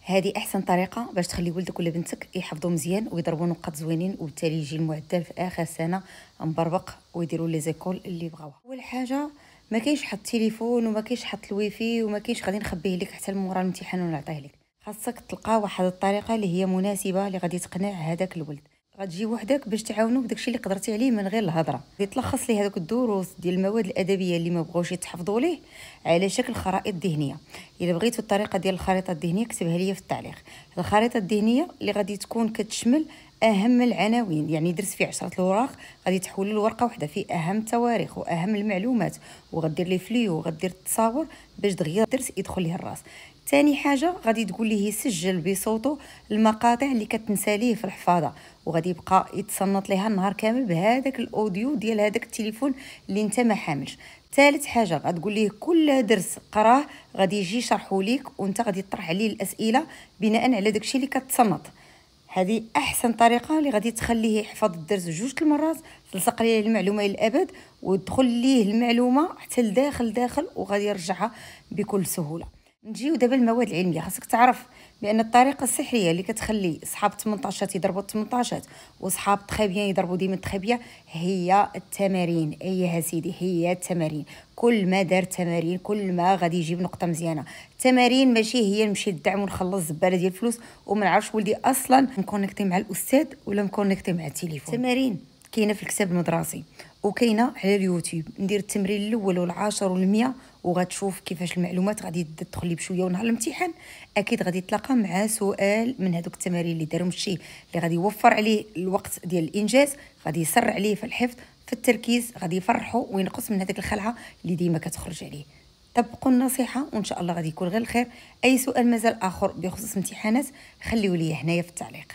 هذه احسن طريقه باش تخلي ولدك ولا بنتك يحفظوا مزيان ويضربوا نقاط زوينين، وبالتالي يجي المعدل في اخر سنه مبربق ويديروا لي زيكول اللي بغاوها. اول حاجه ما كاينش حط التليفون وما كاينش حط الويفي وما كاينش غادي نخبيه لك حتى لمورا الامتحان ونعطيه لك. خاصك تلقى واحد الطريقه اللي هي مناسبه اللي غادي تقنع هذاك الولد. غتجي وحدك باش تعاونوا بداكشي اللي قدرتي عليه من غير الهضره. غادي تلخص ليه هذوك الدروس ديال المواد الادبيه اللي ما بغاوش يتحفظوا ليه على شكل خرائط ذهنيه. الا بغيتوا الطريقه ديال الخريطه الذهنيه كتبها لي في التعليق. الخريطه الذهنيه اللي غادي تكون كتشمل اهم العناوين، يعني درس فيه 10 الوراق غادي تحول لورقه واحده فيه اهم التواريخ واهم المعلومات، وغدير لي فليو وغدير التصاور باش دغيا الدرس يدخل ليه الراس. ثاني حاجه غادي تقول ليه يسجل بصوته المقاطع اللي كتنسى ليه في الحفاظه، وغادي يبقى يتصنت ليها النهار كامل بهذاك الاوديو ديال هذاك التليفون اللي انت ما حاملش. ثالث حاجه غتقول ليه كل درس قراه غادي يجي يشرحه ليك وانت غادي تطرح عليه الاسئله بناء على داكشي اللي كتصنت. هذه احسن طريقه اللي غادي تخليه يحفظ الدرس جوج المرات، تلصق ليه المعلومه للابد وتدخل ليه المعلومه حتى لداخل وغادي يرجعها بكل سهوله. نجيو دابا المواد العلميه. خاصك تعرف بان الطريقه السحريه اللي كتخلي صحاب 18 يضربوا 18 وصحاب تخابيان يضربوا ديما تخابيه هي التمارين. ايها سيدي هي التمارين. كل ما دار تمارين كل ما غادي يجيب نقطه مزيانه. التمارين ماشي هي نمشي للدعم ونخلص زباله ديال الفلوس وما نعرفش ولدي اصلا مكونيكتي مع الاستاذ ولا مكونيكتي مع التليفون. التمارين كاينه في الكتاب المدرسي وكاينه على اليوتيوب. ندير التمرين الاول والعاشر والمية وغتشوف كيفاش المعلومات غادي تدخل لي بشويه، ونهار الامتحان اكيد غادي تلاقى مع سؤال من هذوك التمارين اللي دارهم الشيء اللي غادي يوفر عليه الوقت ديال الانجاز، غادي يسرع عليه في الحفظ في التركيز، غادي يفرحه وينقص من هذيك الخلعه اللي ديما كتخرج عليه. طبقوا النصيحه وان شاء الله غادي يكون غير الخير. اي سؤال مازال اخر بخصوص امتحانات خليوا لي هنايا في التعليق.